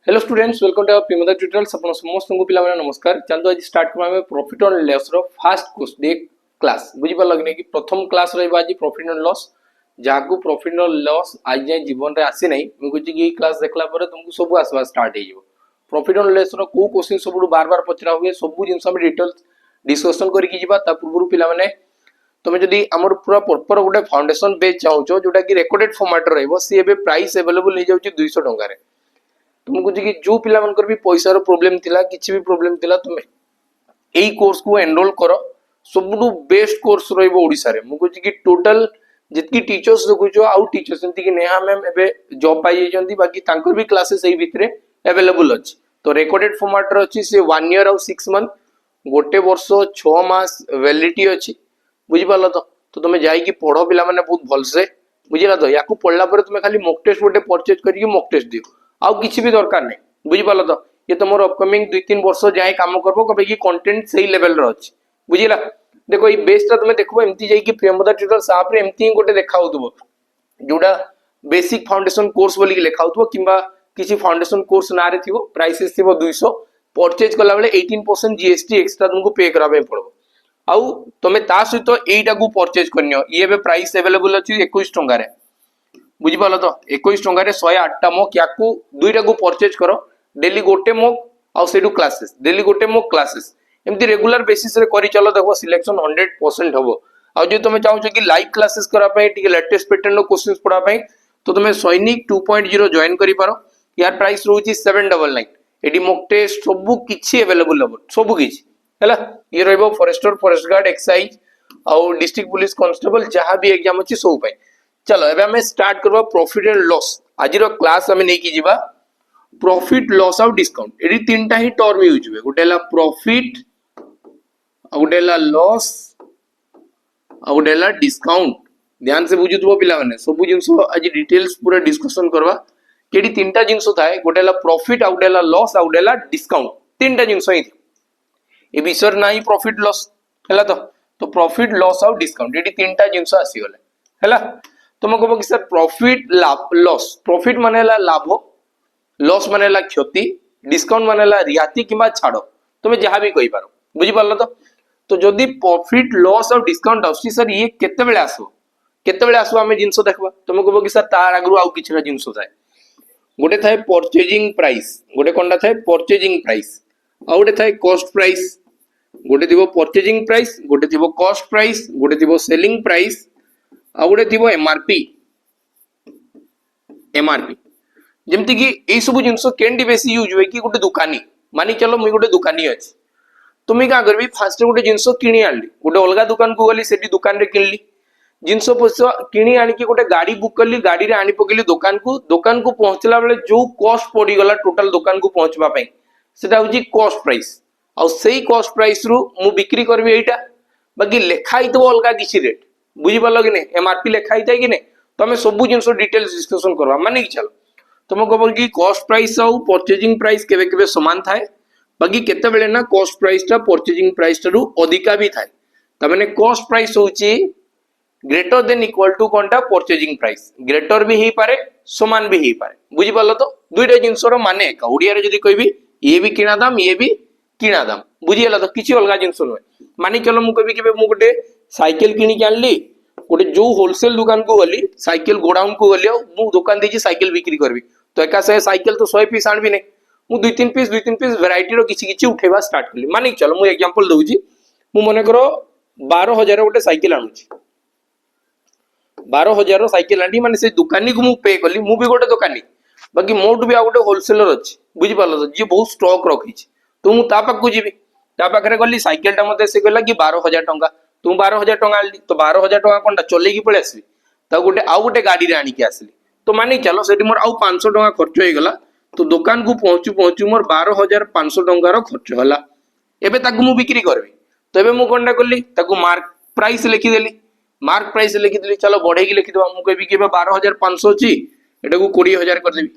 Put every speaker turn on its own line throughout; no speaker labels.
Hello students, welcome to our Premoda tutorials. अपन समस्त को पिला माने नमस्कार। चलतो आज स्टार्ट करबा में प्रॉफिट एंड लॉस रो फर्स्ट कोर्स डे क्लास बुझी पा लगने कि प्रथम क्लास रहबा आज प्रॉफिट एंड लॉस। जाकू प्रॉफिट एंड लॉस आज जे जीवन रे आसी नै मु कुछ कि क्लास देखला पर तुमको सब आसबा स्टार्ट हे जिवो। प्रॉफिट एंड लॉस रो को क्वेश्चन सब बार-बार पचरा हुए सब जिंस हम डिटेल्स डिस्कशन करि कि जिबा। ता पूर्व पिला माने तुम जदि हमर पूरा प्रॉपर गोटे फाउंडेशन बेस चाहूचो जोटा कि रेकॉर्डेड फॉर्मेट रहबो सी एबे प्राइस अवेलेबल हे जाउची 200 टंका रे। तुमको जी जो पिला मनकर भी पैसा रो प्रॉब्लम थिला किछि भी प्रॉब्लम थिला तुम एई कोर्स को एनरोल करो। सबुटु बेस्ट कोर्स रहइबो ओडिसा रे। मु कहछि कि टोटल जितकी टीचर्स देखुचो आउ टीचर्स एंती कि नेहा मैम एबे जॉब पाई जंती बाकी तांकर भी क्लासेस एई भितरे अवेलेबल अछि। तो रेकॉर्डेड फॉर्मेट रो अछि से 1 ईयर और 6 मंथ गोटे वर्ष 6 मास वैलिडिटी अछि। बुझि पालो तो तुम जाई कि पढो पिला माने बहुत भल से बुझिला। तो याकू पढला पर तुम खाली मॉक टेस्ट गोटे परचेज करिके मॉक टेस्ट दियो आउ किछि भी दरकार नै। बुझि पालो तो ये तुमर अपकमिंग 2-3 वर्ष जाय काम करबो कबे कि कंटेंट सही लेवल रो अछि। बुझिला देखो ई बेसटा तुम देखबो एमती जाई कि प्रियंवदा ट्यूटर्स ऐप रे एमती गोटे देखाउतबो जोडा बेसिक फाउंडेशन कोर्स बोली लेखाउतबो किबा किछि फाउंडेशन कोर्स ना रे थिबो प्राइसेस थिबो 200 परचेज कला बेले 18% जीएसटी एक्स्ट्रा तुमको पे कराबे पड़बो। आउ तुम ता सहित एटा को परचेज करनियो ये बे प्राइस अवेलेबल अछि 21 टंका रे। बुझी पालो तो 21 टंका रे 108 टा मॉक याकू दुईटा को परचेज करो डेली गोटे मॉक आउ सेडू क्लासेस डेली गोटे मॉक क्लासेस एमती रेगुलर बेसिस रे करी चलो देखो सिलेक्शन 100% हबो। आउ जे तुम चाहो कि लाइव क्लासेस करा पई टिके लेटेस्ट पैटर्न रो क्वेश्चंस पढा पई तो तुम सैनिक 2.0 जॉइन करी पारो। यार प्राइस रहउची 799। एडी मॉक टेस्ट सबु किछि अवेलेबल हबो सबु किछि हैला। ये रहबो फॉरेस्टर फॉरेस्ट गार्ड एक्साइज आउ डिस्ट्रिक्ट पुलिस कांस्टेबल जहां भी एग्जाम अछि सब पई। चलो एबे हमें स्टार्ट करबा प्रॉफिट एंड लॉस। आज रो क्लास हमें नै की जिबा प्रॉफिट लॉस और डिस्काउंट। एडी तीनटा ही टर्म यूज हुए गोटेला प्रॉफिट आ गोटेला लॉस आ गोटेला डिस्काउंट। ध्यान से बुझुतबो पिला माने सब जिंस आज डिटेल्स पूरा डिस्कशन करबा केडी तीनटा जिंस थाए गोटेला प्रॉफिट आ गोटेला लॉस आ गोटेला डिस्काउंट तीनटा जिंस ही ए विषय नाही प्रॉफिट लॉस हैला। तो प्रॉफिट लॉस और डिस्काउंट एडी तीनटा जिंस आसी गले हैला। तुम कहबो कि सर प्रॉफिट लाभ लॉस प्रॉफिट मानेला लाभ लॉस मानेला क्षति डिस्काउंट मानेला रियाती किबा छाड़ो तुम जहां भी कहि पारो। बुझि पारलो तो जदी प्रॉफिट लॉस और डिस्काउंट आसी सर ये केते बेले आसो हमें जिंस देखबा। तुम कहबो कि सर तार आगु आउ किछरा जिंस थाए गोटे थाए परचेजिंग प्राइस गोटे कोनटा थाए परचेजिंग प्राइस आ गोटे थाए कॉस्ट प्राइस गोटे थिबो परचेजिंग प्राइस गोटे थिबो कॉस्ट प्राइस गोटे थिबो सेलिंग प्राइस आ गोटे थिबो एमआरपी। जेमति कि ए सब जिंस केंडी बेसी यूज होय कि गोटे दुकानी मानी चलो मुई गोटे दुकानी अछि तुमी का करबी फास्ट गोटे जिंस किनी आनली गोटे अलगा दुकान को गली सेठी दुकान रे किनली जिंस पैसा किनी आनी कि गोटे गाड़ी बुक करली गाड़ी रे आनी पकेली दुकान को पहुंचला बेले जो कॉस्ट पड़ी गला टोटल दुकान को पहुंचबा पई सेटा होजी कॉस्ट प्राइस। आ सेही कॉस्ट प्राइस रु मु बिक्री करबी एटा बाकी लेखा हितबो अलगा किछि रेट। बुझी पालो कि नै एमआरपी लेखा हितै कि नै तो हमें सब जिंस डिटेल्स डिस्कशन करबा माने कि चलो तुम कहबो कि कॉस्ट प्राइस और परचेजिंग प्राइस केबे केबे समान थाए बाकी केते बेले ना कॉस्ट प्राइस ता परचेजिंग प्राइस ता रु अधिका भी थाए। त माने कॉस्ट प्राइस होची ग्रेटर देन इक्वल टू कोनटा परचेजिंग प्राइस ग्रेटर भी ही पारे समान भी ही पारे। बुझी पालो तो दुईटा जिंस रो माने एका ओडिया रे जदी कहबी ये भी किना दाम ये भी किना दाम बुझियला तो किछि अलगा जिंस नय। मानी चलो मु कहबी केबे मु गोटे साइकिल किनी के आनली गोटे जो होलसेल दुकान को गली साइकिल गोडाउन को गली मु दुकान देजी साइकिल बिक्री करबी तो एका से साइकिल तो 100 पीस आनबी नै मु 2-3 पीस वैरायटी रो किछि उठेबा स्टार्ट करली। माने चलो मु एग्जांपल दउजी मु मने करो 12000 गोटे साइकिल आनुची 12000 रो साइकिल आनी माने से दुकानी को मु पे करली मु भी गोटे दुकानी बाकी मोट भी आ गोटे होलसेलर अछि। बुझि पालो जे बहुत स्टॉक रखी तो मु ता पाक को जीबी ता पाखरे गली साइकिल टा मते से कहला कि 12000 टंका तुम 12000 टंका आनली तो 12000 टंका कोनटा चले की पळे आसबी ता गोटे आउ गोटे गाड़ी रे आनी के आसली तो माने चलो सेठी मोर आउ 500 टंका खर्च होई गला तो दुकान को पहुंचू मोर 12500 टंका रो खर्च होला। एबे ताकू मु बिक्री करबी तो एबे मु कोनटा करली ताकू मार्क प्राइस लिखि देली चलो बढ़े की लिखि दबा मु कहबी कि 12500 छी एटा को 20000 कर देबी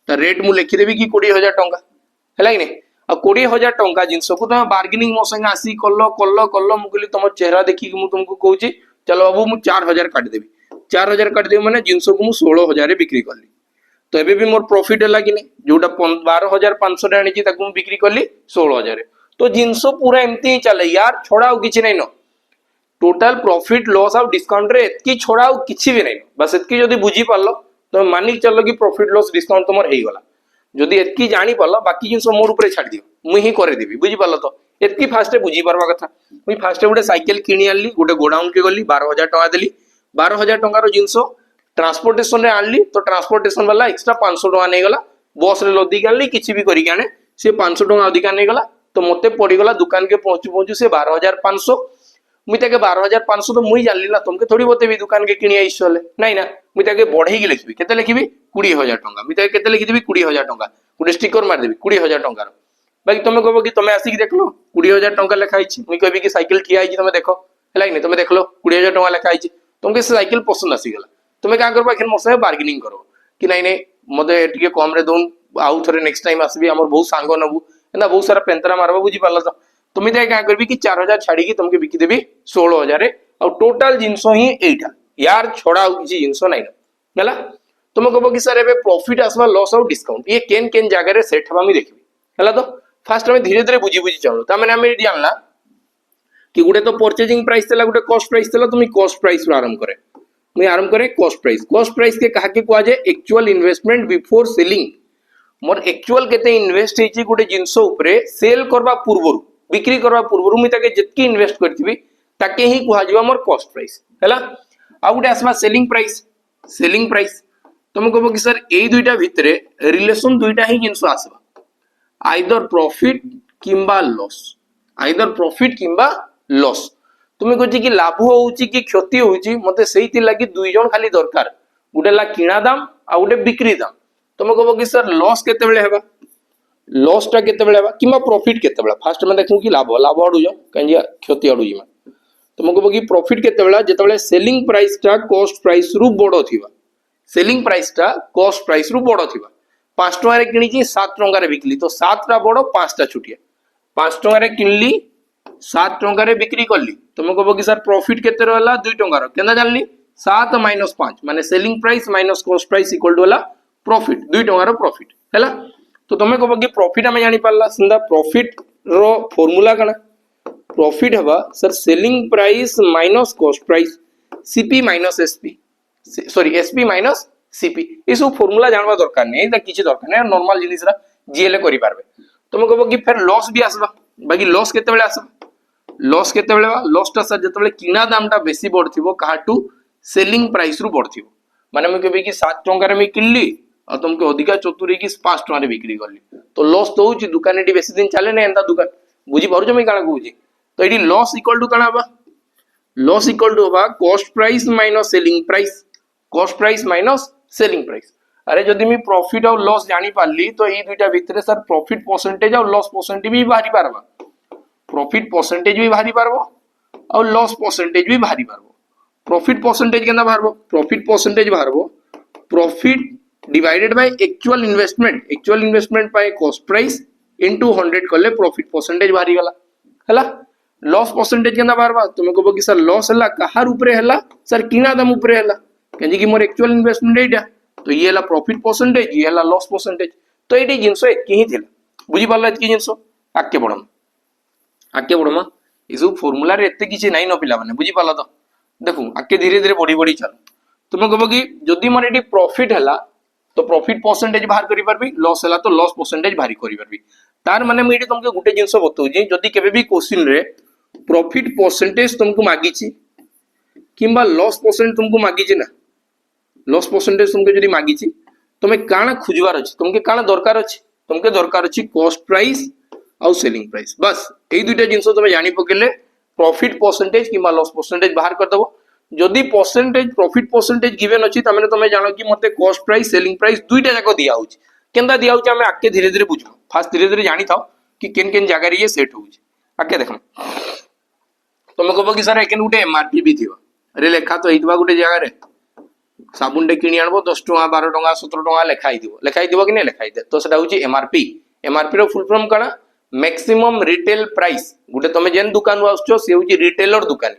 ता रेट मु लिखि देबी कि 20000 टंका हैला कि नै। आ 20000 टंका जिंस को तुम बार्गेनिंग मो संगे आसी कल्लो मु कहली तुम चेहरा देखि कि मु तुमको कहूची चलो बाबू मु 4000 काट देबी 4000 काट देबी माने जिंस को मु 16000 रे बिक्री करली तो एबे भी मोर प्रॉफिट है कि नहीं जोटा 12,500 आनी बिक्री कली 16,000। तो जिनस पूरा एमती ही चले यार छोड़ा किसी नहीं न टोटाल प्रॉफिट लॉस आउ डिस्काउंट रे एतकी छोड़ा किसी भी नहीं बस एतकी जदी बुझी पारलो तो मानिक चलो कि प्रॉफिट लॉस डिस्काउंट तुमर हेई गला जदी एतकी जानी पारलो बाकी जिनस मोर ऊपर छाड़ दियो मुई ही करे देबी बुझी पारलो तो एतकी फास्ट बुझी पारवा कथा मुई फास्ट गोटे साइकिल किनी आनली गोटे गोडाउन के गली 12,000 टका देली 12,000 टंकार जिनस ट्रांसपोर्टेशन रे आनली तो ट्रांसपोर्टेशन वाला एक्स्ट्रा 500 टका नहीं गला बस रे लदी के आनली किछि भी करी के आने से 500 टका अधिका नहीं गला तो मते पड़ी गला दुकान के पहुंचू पहुंचू से 12,500 मुई ताके 12,500 तो मुई जानली ना तुमके थोड़ी बते भी दुकान के किनी आइस चले नहीं ना मुई ताके बढ़ई के लिखबी केते लिखबी 20,000 टका मुई ताके केते लिखि देबी 20,000 टका गुटे स्टिकर मार देबी 20,000 टका बाकी तुम कहबो कि तुम आसिक देखलो 20,000 टका लिखा आइछि मुई कहबी कि साइकिल ठिया आइछि तुम देखो हला कि तुम देखलो 20,000 टका लिखा आइछि तुमके से साइकिल पसंद आसी गला तुम का करबा एखन मोसे बार्गेनिंग करो कि नहीं नहीं मते टिके कम रे दोन आउ थरे नेक्स्ट टाइम आसबी हमर बहुत सांग नबु एना बहुत सारा पेंतरा मारबा बुझी पारला तो तुम क्या करबी कि 4,000 छाड़ी की तुमके बिकी देबी 16,000 और टोटल जिनसो ही एटा यार छोड़ा किसी जिनसो नहीं ना तुम कहबो कि सर एबे प्रॉफिट आसबा लॉस और डिस्काउंट ये केन केन जगह रे सेट हवा मी देखबी हला तो फास्ट में धीरे धीरे बुझी बुझी चलो त माने हम जानला कि गुटे तो परचेजिंग प्राइस तला गुटे कॉस्ट प्राइस तला तुम कॉस्ट प्राइस आरंभ करे मुई आरंभ करे कॉस्ट प्राइस के कहा के कुआ जे actual investment before selling more actual केते इन्वेस्ट हेची गुटे जिंसो ऊपरे सेल करबा पूर्वरु बिक्री करबा पूर्वरु मुई ताके जतकी इन्वेस्ट करथिबी ताके ही कुआ जीवा मोर कॉस्ट प्राइस हैला आ गुटे आसबा सेलिंग प्राइस तुम कहबो कि सर एई दुईटा भितरे रिलेशन दुईटा ही जिंसो आसबा आइदर प्रॉफिट किंबा लॉस तुम कहछि कि लाभ होउची कि क्षति होउची मते सेहिति लागि दुई जण खाली दरकार गुटे ला किना दाम आ गुटे बिक्री दाम तुम कहबो कि सर लॉस केते बेले हेबा लॉस टा केते बेले हेबा किंबा प्रॉफिट केते बेले फास्ट में देखू कि लाभ आडू जाओ कहीं क्षति आडू जीमा तुम कहबो कि प्रॉफिट केते बेले जेतेबेले सेलिंग प्राइस टा कॉस्ट प्राइस रु बडो थिबा सेलिंग प्राइस टा कॉस्ट प्राइस रु बडो थिबा 5 टका रे किनी छी 7 टका रे बिकली तो 7 टा बडो 5 टा छुटिया 5 टका रे किनली 7 टका रे बिक्री करली तुम कहबो कि सर प्रॉफिट केते रहला 2 टका रो केना जानली 7 माइनस 5 माने selling price minus cost price equal to होला प्रॉफिट 2 टका रो प्रॉफिट हैला तो तुम कहबो कि प्रॉफिट हम जानि पारला सिंदा प्रॉफिट रो फार्मूला कना प्रॉफिट हवा sir selling price minus cost price CP minus SP sorry SP minus CP ये सब फार्मूला जानवा दरकार नहीं एटा किछि दरकार नहीं नॉर्मल जिनिसरा जीएल करि पारबे तुम कहबो कि फिर लॉस भी आसबा बाकी लॉस केते बेले आसबा लॉस केते बेले बा लॉस टा सर जेते बेले किना दामटा बेसी बढथिबो काहाटू सेलिंग प्राइस रु बढथिबो माने मैं कहबी कि 7 टका रे मैं किनली और तुमके अधिका चतुरी की 5 टका रे बिक्री करली तो लॉस तो होची दुकानेटी बेसी दिन चले नै एंता दुकान बुझी पारुछ मैं काना कहूची तो एडी लॉस इक्वल टू काना बा लॉस इक्वल टू बा cost price minus selling price cost price minus selling price अरे जदि मी प्रॉफिट और लॉस जानी पारली तो ई दुईटा भितरे सर प्रॉफिट परसेंटेज और लॉस परसेंटेज भी बाहरी पारबा प्रॉफिट परसेंटेज भी बाहरी पारबो और लॉस परसेंटेज भी बाहरी पारबो प्रॉफिट परसेंटेज केना बाहरबो प्रॉफिट परसेंटेज बाहरबो profit divided by actual investment by cost price into 100 करले प्रॉफिट परसेंटेज बाहरी गला हला लॉस परसेंटेज केना बाहरबा तुम कहबो कि सर लॉस हला कहार ऊपर हला सर किना दाम ऊपर हला केजे कि मोर एक्चुअल इन्वेस्टमेंट एटा तो ये हला प्रॉफिट परसेंटेज ये हला लॉस परसेंटेज तो एटी जिंसो एक ही थिला बुझी पारला एतकी जिंसो आके बडमा ये सब फार्मूला रे एते किछि नाही न पिला माने बुझी पारला तो देखू आके धीरे धीरे बढ़ी चलो तुम कहबो कि जदि मोर एटी प्रॉफिट हला तो प्रॉफिट परसेंटेज बाहर करि परबी लॉस हला तो लॉस परसेंटेज बाहर करि परबी तार माने मैं एटी तुमके गुटे जिंसो बतौ जे जदि केबे भी क्वेश्चन रे प्रॉफिट परसेंटेज तुमको मागी छी किंबा लॉस परसेंटेज तुमको मागी छी ना लॉस परसेंटेज तुमके जदि मागी छी तुमे काना खुजवार अछि तुमके काना दरकार अछि तुमके दरकार अछि कॉस्ट प्राइस और सेलिंग प्राइस बस एई दुइटा जिंसो तुमे जानि पकेले प्रॉफिट परसेंटेज किंबा लॉस परसेंटेज बाहर कर दबो जदि परसेंटेज प्रॉफिट परसेंटेज गिवन अछि तमेने तुमे जानो कि मते कॉस्ट प्राइस सेलिंग प्राइस दुइटा जाको दिया होछि केनदा दिया होछि हमें आके धीरे धीरे बुझबो फास्ट धीरे धीरे जानि थाओ कि केन केन जगह रे ये सेट होछि आके देखम तुमे कहबो कि सर एकेन गुटे एमआरपी भी थिबो अरे लेखा तो एइतबा गुटे जगह रे साबुन टे किनी आनबो 10 टका 12 टका 17 टका लेखाई दिबो कि नै लेखाई दे तो सेटा होछि एमआरपी एमआरपी रो फुल फॉर्म काना मैक्सिमम रिटेल प्राइस गुटे तमे जेन दुकान रो आछो से होछि रिटेलर दुकानी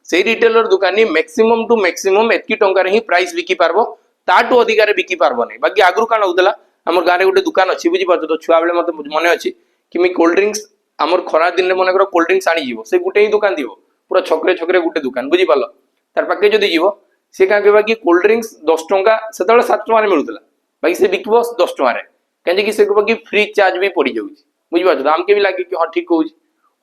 से रिटेलर दुकानी मैक्सिमम टू मैक्सिमम एतकी टंका रे ही प्राइस बिकी पारबो ताटू अधिकार बिकी पारबो नहीं बाकी आगु काण होउतला हमर गारे गोटे दुकान अछि बुझी पाछो तो छुआ बेले मते मने अछि कि मी कोल्ड ड्रिंक्स हमर खरा दिन रे मने करो कोल्ड ड्रिंक्स आनी जीवो से गुटे ही दुकान दिवो पूरा छकरे छकरे गुटे दुकान बुझी पालो तार पाके जदी जीवो से का कहबा कि कोल्ड ड्रिंक्स 10 टंका सेतबेले 7 टंका रे मिलुतला बाकी से बिकबो 10 टंका रे काजे कि से कहबा कि फ्री चार्ज भी पड़ी जाउची बुझी पाछो दाम के भी लागे कि हां ठीक कहउची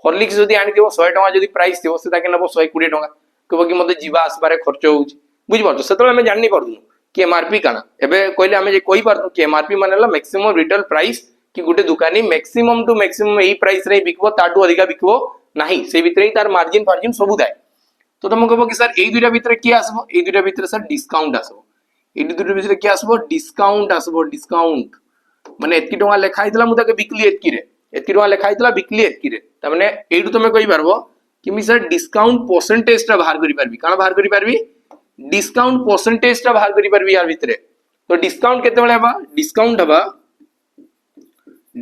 हॉर्लिक्स जदी आनी दिवो 100 टंका जदी प्राइस दिवो से ताके नबो 120 टंका कहबा कि मते जीवा आसबारे खर्च होउची बुझी पाछो सेतबेले हम जाननी पड़नु कि एमआरपी काना एबे कहले हम जे कोई पारनु कि एमआरपी मानेला मैक्सिमम रिटेल प्राइस कि गुटे दुकानी मैक्सिमम टू मैक्सिमम एही प्राइस रे बिकबो ताटू अधिका बिकबो नाही से भितरे तार मार्जिन फार्जिन सब दाय तो तुम कहबो कि सर एई दुइटा भितरे की आसबो एई दुइटा भितरे सर डिस्काउंट आसबो एई दुइटा भितरे की आसबो आसबो डिस्काउंट माने एतकी टंका लेखा आइतला मु ताके बिकली एतकी रे एतकी टंका लेखा आइतला बिकली एतकी रे त माने एइडु तुमे कहि पारबो कि मी सर डिस्काउंट परसेंटेज टा बाहर करि पारबी काना बाहर करि पारबी डिस्काउंट परसेंटेज टा बाहर करि पारबी यार भितरे तो डिस्काउंट केते बेले हबा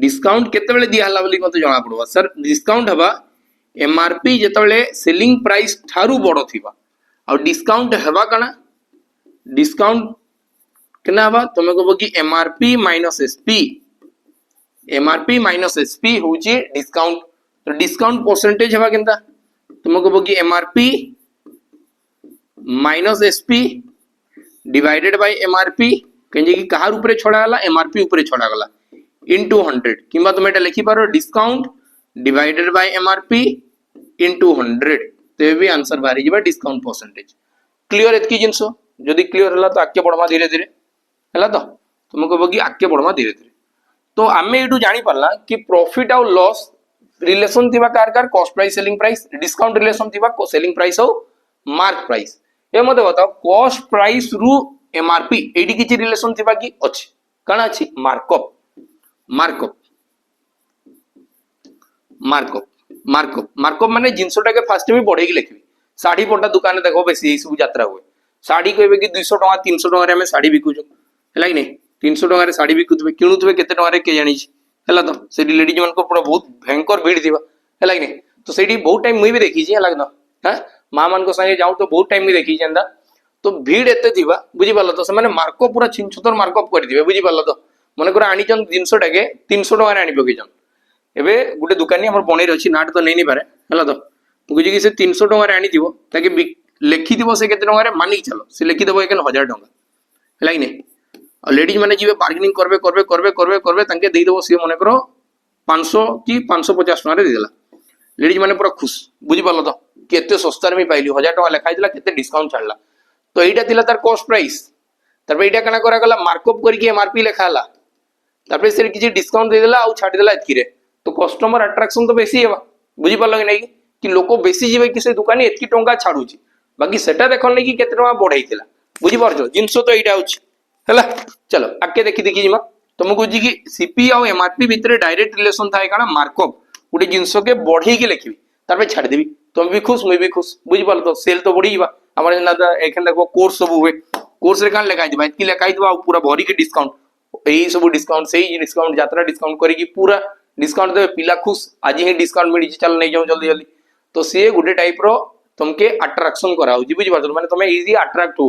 डिस्काउंट केते बेले दिया हला बोली मते जणा पड़बा सर डिस्काउंट हबा एमआरपी जेतेबेले सेलिंग प्राइस थारु बड़ो थिबा आ डिस्काउंट हेबा काना डिस्काउंट केना हबा तमे कहबो कि एमआरपी माइनस एसपी होची डिस्काउंट तो डिस्काउंट परसेंटेज हेबा केनता तमे कहबो कि MRP minus SP divided by MRP कहे कि कहार ऊपर छड़ा गला एमआरपी ऊपर छड़ा गला इनटू 100 किबा तुम एटा लिखि पारो discount divided by MRP into 100 तो भी आंसर बाहरी जिबा डिस्काउंट परसेंटेज क्लियर एतकी जिंसो जदी क्लियर हला तो आके बढ़मा धीरे धीरे हला तो तुम कहबो कि आके बढ़मा धीरे धीरे तो आमे एटू जानि परला कि प्रॉफिट और लॉस रिलेशन थिबा car cost price selling price discount relation थिबा सेलिंग प्राइस और मार्क प्राइस ए मते बताओ कॉस्ट प्राइस रु एमआरपी एडी किछि रिलेशन थिबा कि अछि काना अछि markup markup markup markup markup माने जिंसटा के फास्ट में बढ़े की लिखबी साड़ी पटा दुकान देखो बेसी सब यात्रा हुए साड़ी कहबे कि 200 टका 300 टका रे हम साड़ी बिकुछु हला कि नै 300 टका रे साड़ी बिकुथबे किनुथबे केते टका रे के जानि छी हला तो से लेडीज मन को पूरा बहुत भयंकर भीड़ थिबा हला कि नै तो सेडी बहुत टाइम मुई भी देखी छी हला न हां मां मान को संगे जाऊ तो बहुत टाइम भी देखी जेंदा तो भीड़ एते थिबा बुझी पालो तो से माने मार्कअप पूरा छिनछतर मार्कअप कर दिबे बुझी पालो तो मन कर आनी चन जिंसटा के 300 टका रे आनी पके जन एबे गुटे दुकानी हमर बनेर अछि नाट तो नै नि पारे हला तो बुझी कि से 300 टका रे आनी दिबो ताकि लेखि दिबो से केते टका रे मानी चलो से लेखि देबो एके 1000 टका हला कि नै और लेडीज माने जीवे बार्गेनिंग करबे तांके देई देबो से मने करो 500 की 550 टका रे दे देला लेडीज माने पूरा खुश बुझी पालो तो केते सस्ता रे मी पाइली 1000 टका लेखाइ दिला केते डिस्काउंट छाडला तो एटा दिला तार कॉस्ट प्राइस तारपे एटा कना करा गला मार्कअप करके एमआरपी लेखाला तारपे से किछि डिस्काउंट दे देला आ छाडी देला एतकी रे तो कस्टमर अट्रैक्शन तो बेसी हेबा बुझी पालो कि नै कि लोक बेसी जीवे कि से दुकानी एतकी टंका छाडुची बाकी सेटा देखन नै कि केते टंका बढ़ाइतिला बुझी पारछो जिंसो तो एटा होची हला चलो आके देखि जिमा तुमको जी कि सीपी और एमआरपी भितरे डायरेक्ट रिलेशन थाए काना मार्कअप गुटे जिंसो के बढ़ी के लिखबी तारपे छाडी देबी तुम भी खुश मुई भी खुश बुझी पालो तो सेल तो बढ़ी जीवा हमर ना एखन देखो कोर्स सब हुए कोर्स रे कान लेखाइ दिबा इतकी लेखाइ दिबा पूरा भरी के डिस्काउंट एही सब डिस्काउंट सेही डिस्काउंट यात्रा डिस्काउंट करी कि पूरा डिस्काउंट देबे पिला खुश आज ही डिस्काउंट मिली चल नै जाऊ जल्दी जल्दी तो से गुटे टाइप रो तुमके अट्रैक्शन कराउ जी बुझी पाछो माने तुमे इजी अट्रैक्ट हो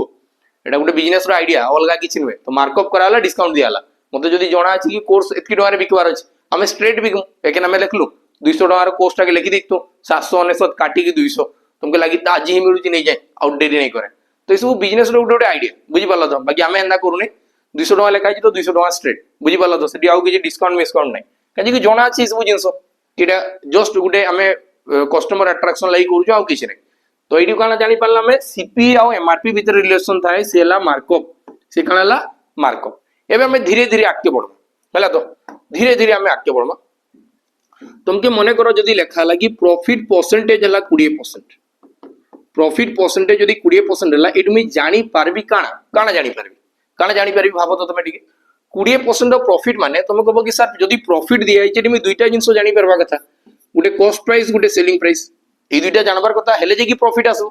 एटा गुटे बिजनेस रो आईडिया अलगा किछि नवे तो मार्कअप कराला डिस्काउंट दियाला मते जदी जणा अछि कि कोर्स एतकी टका रे बिकवार अछि हमें स्ट्रेट बिकू एके हमें लिखलु 200 टका रो कोर्स टाके लिखि दिक्तो 799 काटी कि 200 तुमके लागि त आज ही मिलुची नै जाय आउट डेट नै करे तो इसु बिजनेस रो गुटे आईडिया बुझी पालो तो बाकी हमें एंदा करूनी 200 टका लेखाइ तो 200 टका स्ट्रेट बुझी पालो तो सेठी आउ कि डिस्काउंट मिस्काउंट नै काजे कि जणा अछि सब जिंसो किटा जस्ट गुटे हमें कस्टमर अट्रैक्शन लाई करूछु आउ किछि नै तो एडी काना जानि पारला में सीपी और एमआरपी भीतर रिलेशन थाए सेला मार्कअप से कानाला मार्कअप एबे हमें धीरे धीरे आके बढ़ो हला तो धीरे धीरे हमें आके बढ़मा तुमके मने करो जदी लेखा लागी प्रॉफिट परसेंटेज हला 20% प्रॉफिट परसेंटेज जदी 20% हला एटु मी जानि पारबी काना जानि पारबी भाबो तो तमे ठीक 20% ऑफ प्रॉफिट माने तुम कहबो कि सर जदी प्रॉफिट दिया छै मी दुईटा जिंसो जानि परबा कथा गुटे कॉस्ट प्राइस गुटे सेलिंग प्राइस ए दुईटा जानबार कथा हेले जे कि प्रॉफिट आसो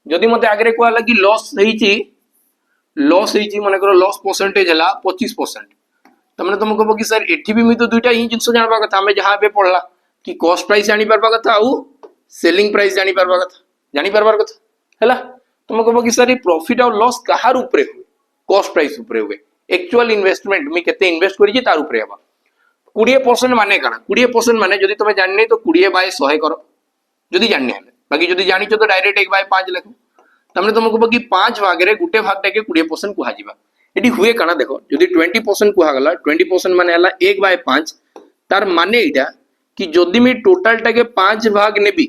जदी मते आगरे कोआ लागी लॉस हेची माने करो लॉस परसेंटेज हला 25% तमने तुम कहबो कि सर एठी भी मी तो दुईटा ही जिंसो जानबा कथा हमें जहां पे पड़ला कि कॉस्ट प्राइस जानि परबा कथा आ सेलिंग प्राइस जानि परबार कथा हला तुम कहबो कि सर प्रॉफिट और लॉस कहार ऊपर हुए कॉस्ट प्राइस उपरे हुए एक्चुअल इन्वेस्टमेंट मी केते इन्वेस्ट करी तार उपरे हबा 20% माने काना 20% माने जदी तमे जानने तो 20/100 करो जदी जानने हले बाकी जदी जानि तो डायरेक्ट 1/5 लिखो तमने तुमको बकी 5 भाग रे गुटे भाग टाके 20% कुहा जिबा एडी हुए काना देखो जदी 20% कुहा गला 20% माने हला 1/5 तार माने एटा कि जदी मी टोटल टाके 5 भाग नेबी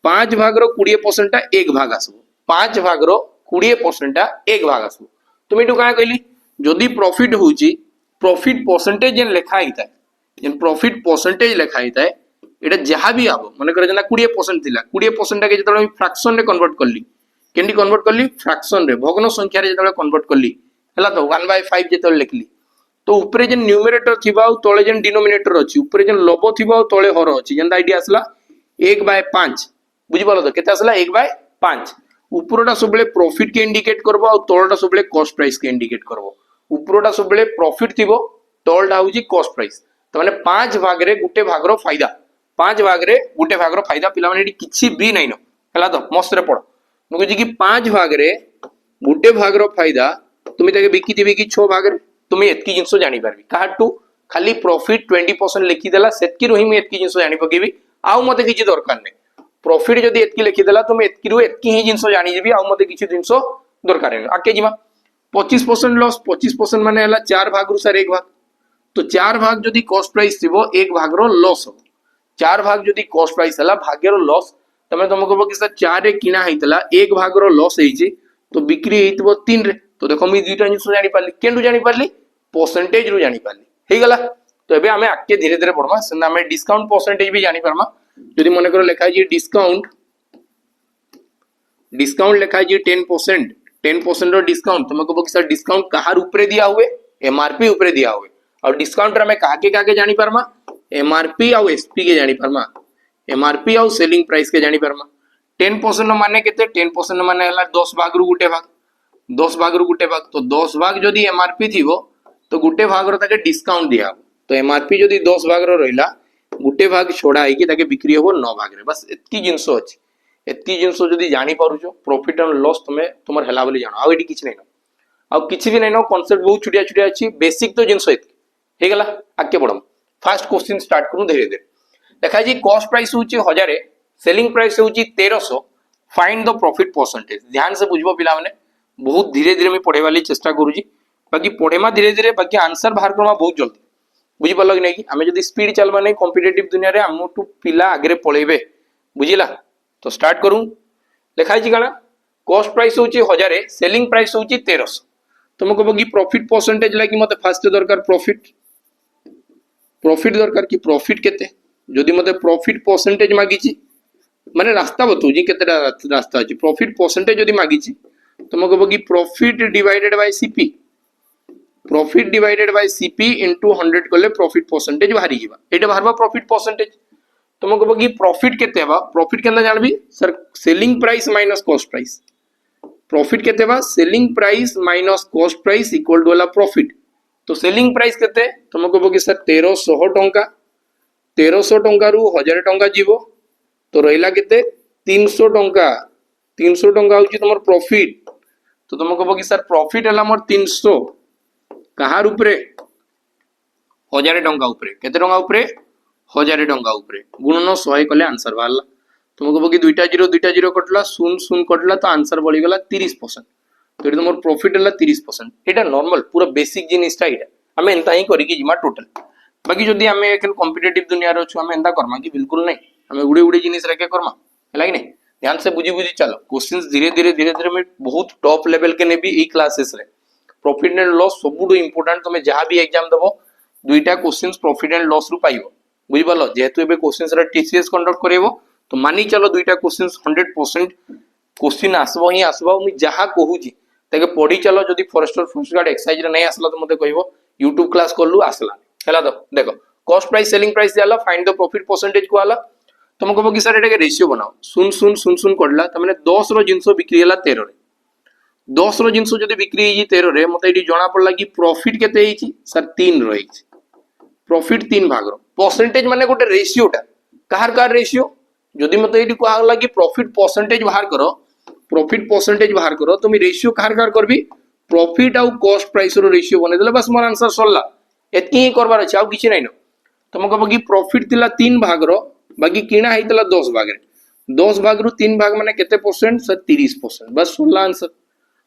5 भाग रो 20% टा 1 भाग आसबो 5 भाग रो 20% टा 1 भाग आसबो तुम एटू का कहली जदी प्रॉफिट होउची प्रॉफिट परसेंटेज जेन लेखा हिता जेन प्रॉफिट परसेंटेज लेखा हिता एटा जहा भी आबो माने करे जना 20% थिला 20% टा के जतले फ्रैक्शन रे कन्वर्ट करली केंडी कन्वर्ट करली फ्रैक्शन रे भग्न संख्या रे जतले कन्वर्ट करली हला तो 1/5 जतले लिखली तो ऊपर जेन न्यूमरेटर थिबा और तळे जेन डिनोमिनेटर अछि ऊपर जेन लबो थिबा और तळे हर अछि जेन आईडिया आसला 1/5 बुझि पालो तो केते आसला 1/5 ऊपरटा सबले प्रॉफिट के इंडिकेट करबो और तळटा सबले कॉस्ट प्राइस के इंडिकेट करबो ऊपरटा सबले प्रॉफिट थिबो तळटा होउची कॉस्ट प्राइस तो माने 5 भाग रे गुटे भाग रो फायदा 5 भाग रे गुटे भाग रो फायदा पिला माने एटी किछि भी नै न हला तो मस्त रे पढ मु कि 5 भाग रे गुटे भाग रो फायदा तुमी ताके बिकी दिबी कि 6 भाग रे तुमी एतकी जिंसो जानि परबी काहाटू खाली प्रॉफिट 20% लिखि देला सेतकी रोही मु एतकी जिंसो जानि पकेबी आउ मते किछि दरकार नै प्रॉफिट जदी एतकी लिखि देला तुम एतकी रो एतकी ही जिंसो जानि जेबी आउ मते किछि जिंसो दरकार नै आके जिमा 25% लॉस 25% माने हला 4 भाग रु सर 1 भाग तो 4 भाग जदी कॉस्ट प्राइस थिबो 1 भाग रो लॉस हो 4 भाग जदी कॉस्ट प्राइस हला भाग्य रो लॉस तमे तुमको कि सर 4 रे किना हैतला 1 भाग रो लॉस हेछि तो बिक्री हेतबो 3 रे तो देखो मी दुईटा जिंसो जानि पारली केंडू जानि पारली परसेंटेज रु जानि पारली हे गला तो एबे हमें आके धीरे धीरे पढमा सेना हमें डिस्काउंट परसेंटेज भी जानि पारमा जदी मने करो लेखा जे डिस्काउंट लेखा जे 10% रो डिस्काउंट तुमको कि सर डिस्काउंट कहार ऊपर दिया हुए एमआरपी ऊपर दिया हुए और डिस्काउंट रे हमें काके जानि पारमा एमआरपी और एसपी के जानि पारमा एमआरपी और सेलिंग प्राइस के जानि पारमा 10% माने केते 10% माने हला 10 भाग रु गुटे भाग 10 भाग रु गुटे भाग तो 10 भाग जदी एमआरपी थिबो तो गुटे भाग रो ताके डिस्काउंट दिया तो एमआरपी जदी 10 भाग रो रहिला गुटे भाग छोड़ा है कि ताके बिक्री हो 9 भाग रे बस एतकी जिंसो अछि एतकी जिंसो जदी जानि पारुछो प्रॉफिट एंड लॉस तुमे तुमर हला बोली जानो आ एटी किछ नै न आ किछ भी नै न कांसेप्ट बहुत छुटिया छुटिया अछि बेसिक तो जिंसो एतकी हे गला आके पढम फर्स्ट क्वेश्चन स्टार्ट करू धीरे धीरे देखा जी कॉस्ट प्राइस होची 1000 सेलिंग प्राइस होची 1300 फाइंड द प्रॉफिट परसेंटेज ध्यान से बुझबो पिला माने बहुत धीरे धीरे मैं पढ़े वाली चेष्टा करूची बाकी पढ़ेमा धीरे धीरे बाकी आंसर बाहर करमा बहुत जल्दी बुझी पालो कि नै कि हमें जदी स्पीड चलबा नै कॉम्पिटिटिव दुनिया रे हमटू पिला आगे पळेबे बुझिला तो स्टार्ट करू लिखाई छी काना कॉस्ट प्राइस होची 1000 सेलिंग प्राइस होची 1300 तुमको बगी प्रॉफिट परसेंटेज लागी मते फास्ट दरकार प्रॉफिट दरकार कि प्रॉफिट केते जदी मते प्रॉफिट परसेंटेज मागी छी माने रास्ता बतौ जी केते रास्ता अछि प्रॉफिट परसेंटेज जदी मागी छी तुमको बगी profit divided bye CP profit divided bye CP into 100 करले प्रॉफिट परसेंटेज बाहरी जीवा एटा बाहरबा प्रॉफिट परसेंटेज तुमको बगी प्रॉफिट केते बा प्रॉफिट केना जानबी sir selling price minus cost price profit केते बा selling price minus cost price equal to वाला प्रॉफिट तो सेलिंग प्राइस केते तुमको बगी सर 1300 टंका 1300 टंका रु 1000 टंका जीवो तो रहिला केते 300 टंका होची तुमर प्रॉफिट तो तुमको बगी सर प्रॉफिट हला मोर 300 कहार ऊपरे 1000 टंका ऊपरे केते टंका ऊपरे 1000 टंका ऊपरे गुणन 100 कले आंसर बाहरला तुमको बगी दुईटा जीरो कटला शून्य कटला तो आंसर बळी गला 30% तो एटा तुमर प्रॉफिट हला 30% एटा नॉर्मल पूरा बेसिक जिनिसटा एटा हमें एंता ही करी कि जिमा टोटल बाकी जदी हमें एकन कॉम्पिटिटिव दुनिया रो छु हमें एंता करमा कि बिल्कुल नहीं हमें उड़ी जिनिस रखे करमा हला कि नहीं ध्यान से बुझी चलो क्वेश्चंस धीरे धीरे मैं बहुत टॉप लेवल के ने भी ई क्लासेस रे प्रॉफिट एंड लॉस सबुडो इंपोर्टेंट तुम जहां भी एग्जाम दबो दुईटा क्वेश्चंस प्रॉफिट एंड लॉस रु पाइबो बुझि पालो जेहेतु एबे क्वेश्चंस रे टीसीएस कंडक्ट करेबो तो मानी चलो दुईटा क्वेश्चंस 100% क्वेश्चन आसबो ही आसबो मु जहां कहूजी ताके पढी चलो जदी फॉरेस्टर फर्स्ट गार्ड एक्सरसाइज रे नहीं आसला तो मते कहबो YouTube क्लास करलु आसला हला तो देखो कॉस्ट प्राइस सेलिंग प्राइस दियाला फाइंड द प्रॉफिट परसेंटेज को आला तुमको बगी सर एटा के रेशियो बनाओ सुन करला त माने 10 रो जिंसो बिक्री हला 13 रे 10 रो जिंसो जदी बिक्री ही 13 रे मते एटी जणा पड़ला कि प्रॉफिट केते हिची सर 3 रही प्रॉफिट 3 भाग रो परसेंटेज माने गोटे रेशियोटा कार रेशियो जदी मते एटी को आगला कि प्रॉफिट परसेंटेज बाहर करो तो मी रेशियो कार करबी प्रॉफिट आउ कॉस्ट प्राइस रो रेशियो बने देले बस मोर आंसर सरला एतकी ही करबार अछि आउ किछि नै न तुम कहबो कि प्रॉफिट थिला 3 भाग रो बाकी किणा हेतिला 10 भाग रे 10 भाग रु 3 भाग माने केते परसेंट सर 30% बस सरला आंसर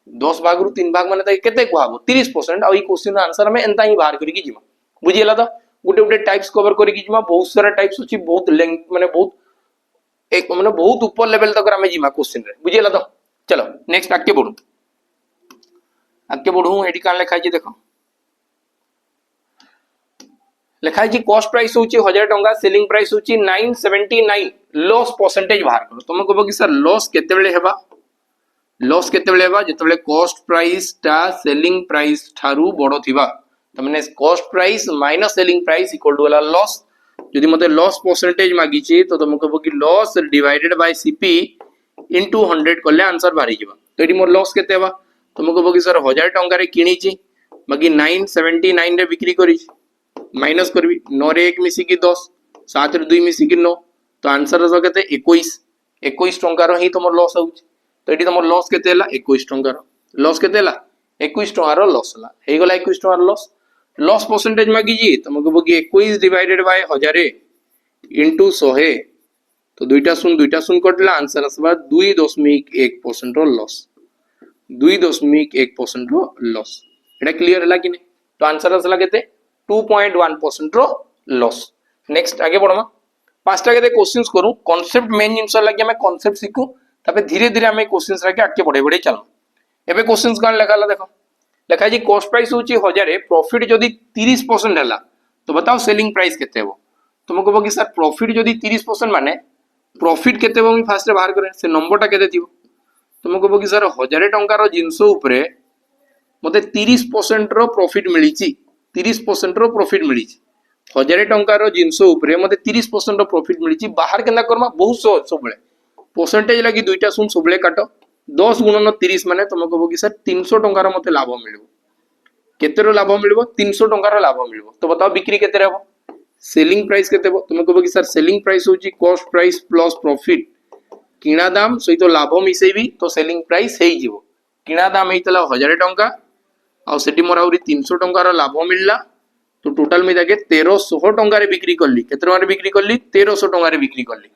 10 भाग रु 3 भाग माने त केते कहबो 30% आ ई क्वेश्चन रो आंसर हमें एंता ही बाहर करी कि जिमा बुझियला त गुटे गुटे टाइप्स कवर करी कि जिमा बहुत सारा टाइप्स अछि बहुत लेंथ माने बहुत एक माने बहुत ऊपर लेवल तक हमें जिमा क्वेश्चन रे बुझियला त चलो नेक्स्ट आगे बढ़ू एडी कान लिखा है देखो लिखा है कॉस्ट प्राइस होची 1000 टंका सेलिंग प्राइस होची 979 लॉस परसेंटेज बाहर करो तुम कहबो कि सर लॉस केते बेले हेबा जेते बेले कॉस्ट प्राइस ता सेलिंग प्राइस थारु बडो थिबा तमने cost price minus selling price equal to वाला लॉस यदि मते लॉस परसेंटेज मागी छी तो तुम कहबो कि loss divided by CP into 100 करले आंसर बाहरी जिबा तो एडी मोर लॉस केते हेबा तुम कहबो कि सर 1000 टंका रे किनी छी बाकी 979 रे बिक्री करी माइनस करबी 9 रे 1 मिसी की 10 7 रे 2 मिसी की 9 तो आंसर हो केते 21 टंका रो ही तुम लॉस होउछ तो एडी तुम लॉस केते हला 21 टंका रो लॉस केते हला 21 टंका रो लॉस हला हे गला 21 टंका रो लॉस परसेंटेज मागी जी तुम कहबो कि 21 डिवाइडेड बाय 1000 इनटू 100 तो दुईटा शून्य कटला आंसर आसबा 2.1% रो लॉस 2.1% रो लॉस एटा क्लियर हला कि नै तो आंसर आसला केते 2.1% रो लॉस नेक्स्ट आगे बढ़मा पांचटा केते क्वेश्चंस करू कांसेप्ट मेन जिंस लागि हमें कांसेप्ट सिखू तबे धीरे धीरे हमें क्वेश्चंस राके आके बढ़े बढ़े चल एबे क्वेश्चंस कान लेखाला देखो लेखा जी कॉस्ट प्राइस होची 1000 प्रॉफिट जदी 30% हला तो बताओ सेलिंग प्राइस केते हो तुम कहबो कि सर प्रॉफिट जदी 30% माने प्रॉफिट केते हो मी फास्ट बाहर करे से नंबरटा केते थिबो तुम कहबो कि सर 1000 टंका रो जिंस ऊपरे मते 30% रो प्रॉफिट मिली ची 30% रो प्रॉफिट मिली ची 1000 टंका रो जिंस ऊपरे मते 30% रो प्रॉफिट मिली ची बाहर केना करमा बहुत सब बळे परसेंटेज लागि दुईटा सुन सबले काटो 10 गुणन 30 माने तुम कहबो कि सर 300 टंका रो मते लाभ मिलबो केते रो लाभ मिलबो 300 टंका रो लाभ मिलबो तो बताओ बिक्री केते रहबो सेलिंग प्राइस केते हो तुम कहबो कि सर सेलिंग प्राइस होची कॉस्ट प्राइस प्लस प्रॉफिट किणा दाम सहित लाभ मिसेबी तो सेलिंग प्राइस हेई जिवो किणा दाम हेतला 1000 टंका आ सेठी मोर आउरी 300 टंका रो लाभ मिलला तो टोटल में जाके 1300 टंका रे बिक्री करली केते टंका रे बिक्री करली 1300 टंका रे बिक्री करली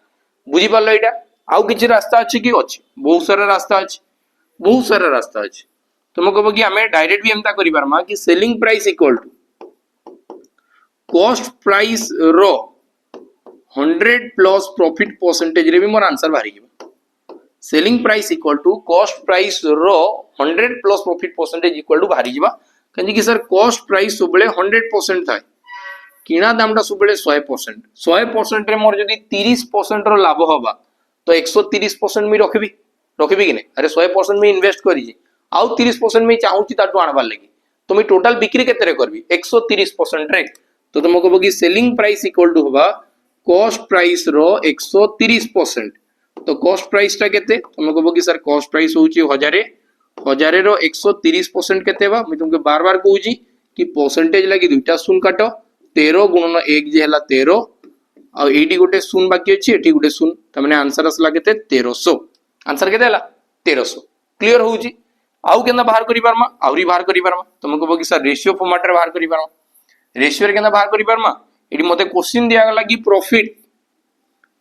बुझी पालो एटा आउ किछि रास्ता अछि कि अछि बहुत सारा रास्ता अछि तुम कहबो कि हमें डायरेक्ट भी एमता करि पारमा कि selling price equal to cost price रो 100 प्लस प्रॉफिट परसेंटेज रे भी मोर आंसर बाहरी जिवो selling price equal to cost price रो 100 plus profit percentage equal to बाहरी जिवो कहि कि सर कॉस्ट प्राइस सबले 100% थाय किणा दामटा सबले 100% रे मोर जदी 30% रो लाभ होबा तो 130% मी रखबी कि नै अरे 100% मी इन्वेस्ट करी जी आउ 30% मी चाहूची ताटू आनबार लागि तो मी टोटल बिक्री केते रे करबी 130% रे तो तुम कहबो कि सेलिंग प्राइस इक्वल टू होबा कॉस्ट प्राइस रो 130% तो कॉस्ट प्राइस टा केते तुम कहबो कि सर कॉस्ट प्राइस होची 1000 रो 130% केते बा मी तुमके बार बार कहूची कि परसेंटेज लागि दुईटा शून्य काटो 13 गुणन 1 जे हला 13 आ एडी गोटे शून्य बाकी अछि एठी गोटे शून्य त माने आंसर असला केते 1300 आंसर केते हला 1300 क्लियर होउची आउ केना बाहर करि पारमा आउरी बाहर करि पारमा तुम कहबो कि सर रेशियो फॉर्मेट रे बाहर करि पारमा रेशियो रे केना बाहर करि पारमा एडी मते क्वेश्चन दिया गला कि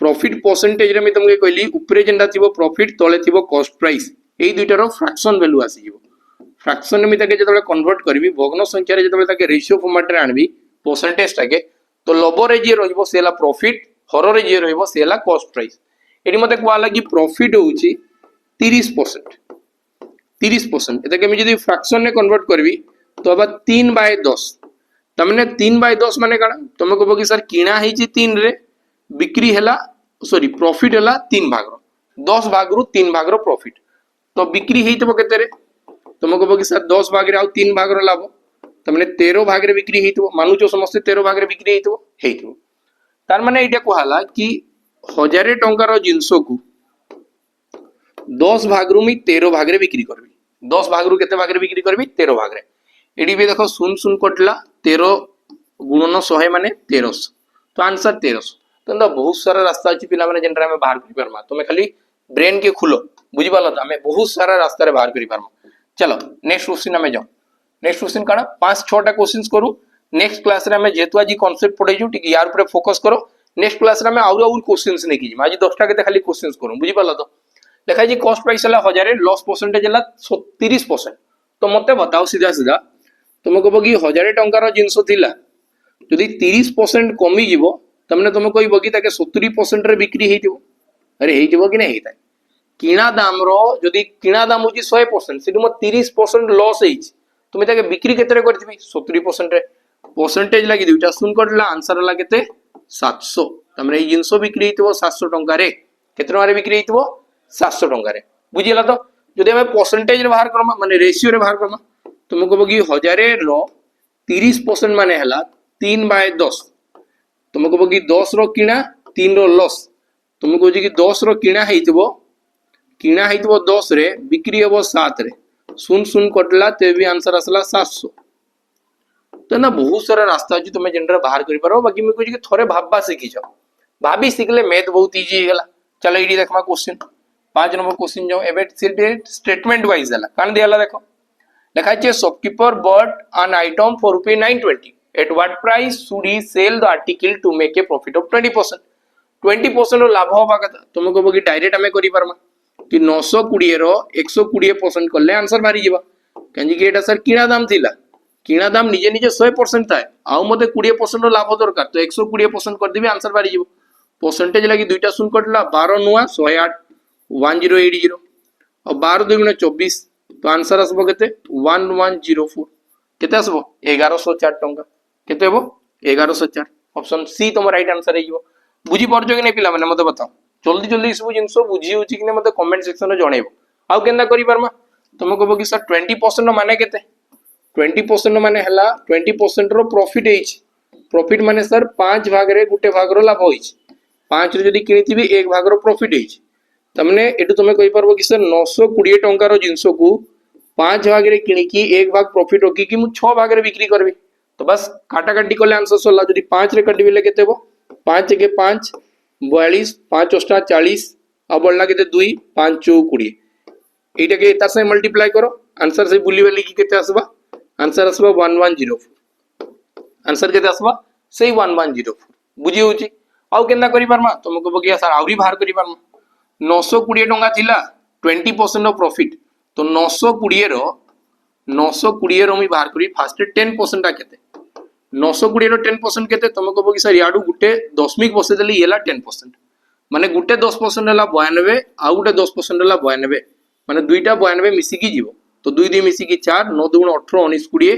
प्रॉफिट परसेंटेज रे मी तुमके कहली ऊपरे जेंडा थिबो प्रॉफिट तळे थिबो कॉस्ट प्राइस एई दुईटारो फ्रैक्शन वैल्यू आसी जिवो फ्रैक्शन में ताके जतले कन्वर्ट करबी भग्न संख्या रे जतले ताके रेशियो फॉर्मेट रे आनबी परसेंटेज ताके तो लबो रे जे रहइबो सेला प्रॉफिट हर रे जे रहइबो सेला कॉस्ट प्राइस एडी मते कहला कि प्रॉफिट होउची 30% एताके मी जदी फ्रैक्शन ने कन्वर्ट करबी तो अब 3/10 तमने 3/10 माने काना तुम कहबो कि सर किणा हेची 3 रे बिक्री हला सॉरी प्रॉफिट हला 3 भाग रो 10 भाग रु 3 भाग रो प्रॉफिट तो बिक्री हेइतबो केते रे तुम कहबो कि सर 10 भाग रे आ 3 भाग रो लाभ तमने 13 भाग रे बिक्री हेइतबो मानुचो समस्त 13 भाग रे बिक्री हेइतबो तार माने एटा कहला कि 1000 टंका रो जिंसो को 10 भाग रु मी 13 भाग रे बिक्री करबी 10 भाग रु केते भाग रे बिक्री करबी 13 भाग रे एडी भी देखो शून्य कटला 13 गुणन 100 माने 1300 तो आंसर 1300 तो बहुत सारा रास्ता अछि पिला माने जेनरा में बाहर करि परमा तुमे खाली ब्रेन के खुलो बुझी पालो हमें बहुत सारा रास्ता रे बाहर करि परमा चलो नेक्स्ट क्वेश्चन आमे जाओ नेक्स्ट क्वेश्चन काना 5-6टा क्वेश्चंस करू नेक्स्ट क्लास रे हमें जेतु आज कांसेप्ट पढै छु ठीक यार ऊपर फोकस करो नेक्स्ट क्लास रे हमें और क्वेश्चंस नेकी जी आज 10टा के खाली क्वेश्चंस करू बुझी पाला तो देखा जी कॉस्ट प्राइस हला 1000 लॉस परसेंटेज हला 30% तो मते बताओ सीधा सीधा तुम कहबो कि 1000 टंकार जिंस थिला जदि 30% कमी जीवो तमने तुम कहबो कि ताके 70% रे बिक्री हेतिबो अरे हेतिबो कि नै हेता किणा दाम रो जदि किणा दाम होची 100% सिधु म 30% लॉस हेची तुम ताके बिक्री केतरे करथिबी 70% रे परसेंटेज लागि दुटा सुन करला आंसर हला केते 700 तमरे ई जिंस बिक्री हेतिबो 700 टंका रे केते टंका रे बिक्री हेतिबो 700 टंका रे बुझिला तो जदि हमें परसेंटेज रे बाहर करमा माने रेशियो रे बाहर करमा तुम कहबो कि 1000 रो 30% माने हला 3/10 तुम कहबो कि 10 रो किणा 3 रो लॉस तुम कहबो कि 10 रो किणा हेतिबो 10 रे बिक्री हबो 7 रे सुन सुन कटला ते भी आंसर असला 700 तो ना बहुत सारा रास्ता अछि तुम जेनरा बाहर करि पारो बाकी मैं कहै कि थोरे भाबबा सीखि जाओ भाभी सिखले मैथ बहुत इजी गेला चलो इडी देखमा क्वेश्चन 5 नंबर क्वेश्चन जाओ एबे स्टेटमेंट वाइज हला कान दियाला देखो लिखा है shopkeeper bought an item for ₹920 at what price should he sell the article to make a profit of 20% 20% लाभ होबा कथा तुम कहबो कि डायरेक्ट हमें करि पारमा कि 920 रो 120% करले आंसर मारी जीवा कांजी कि एटा सर किणा दाम थिला किणा दाम निजे निजे 100% थाए आउ मते 20% रो लाभ दरकार तो 120% कर देबी आंसर मारी जीवो परसेंटेज लागि दुईटा सुन कटला 12 नुआ 108 1080 और 12 2 गुणा 24 तो आंसर आसबो केते 1104 केते आसबो 1104 टंका केते हेबो 1104 ऑप्शन सी तुम राइट आंसर हे जीवो बुझी परजो कि नै पिला माने मते बताओ जल्दी जल्दी सब जिंसो बुझी होची कि नै मते कमेंट सेक्शन रे जणेबो आउ केनदा करि परमा तुम कहबो कि सर 20% रो माने केते 20% माने हला 20% रो प्रॉफिट हेछि प्रॉफिट माने सर 5 भाग रे गुटे भाग रो लाभ होइछि 5 रे जदी किनिथिबी 1 भाग रो प्रॉफिट हेछि तमने एटु तुमे कहि परबो कि सर 920 टंका रो जिंसो को 5 भाग रे किनि की 1 भाग प्रॉफिट होकी कि मु 6 भाग रे बिक्री करबी तो बस काटा काटी करले आंसर सोला जदी 5 रे कटि बेले केते हो 5 के 5 42 5 8 40 अब बढ़ला केते 2 5 4 20 एटा के एता से मल्टीप्लाई करो आंसर से बुली वाली की केते आसबा आंसर आसबा 1104 आंसर केते आसबा सेही 1104 बुझी होची आउ केना करि परमा तुम कहबो कि सर आउरी बाहर करि परमा 920 टंका थिला 20% ऑफ प्रॉफिट तो 920 रो मी बाहर करी फास्ट 10% ता केते 920 रो 10% केते तुम कहबो कि सर याडू गुटे दशमिक बसे देली येला 10% माने गुटे 10% हला 92 आ गुटे 10% हला 92 माने दुईटा 92 मिसी की जीवो तो 2 2 मिसी की 4 9 2 18 19 20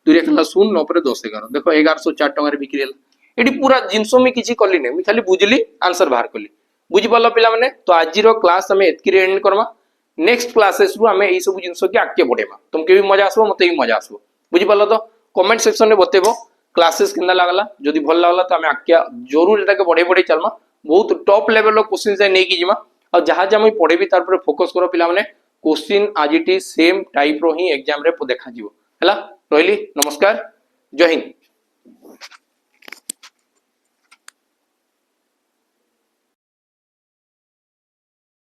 2 रे खला 0 9 पर 10 11 देखो 1104 टंका रे बिक्री हला एडी पूरा जिंसो मी किछि करली नै मी खाली बुझली आंसर बाहर करली बुझी पालो पिला माने तो आज रो क्लास हमें एतकी रे एंड करमा नेक्स्ट क्लासेस रु हमें एई सब जिंसो के आके बढ़ेबा तुमके भी मजा आसबो मते भी मजा आसबो बुझी पालो तो कमेंट सेक्शन रे बतेबो क्लासेस केना लागला जदी भल लागला तो हमें आके जरूर एटा के बढ़े बढ़े चलमा बहुत टॉप लेवल रो क्वेश्चन से नै की जिमा और जहां जहां मैं पढेबी तार पर फोकस करो पिला माने क्वेश्चन आज इट सेम टाइप रो ही एग्जाम रे देखा जीवो हला रहली नमस्कार जय हिंद।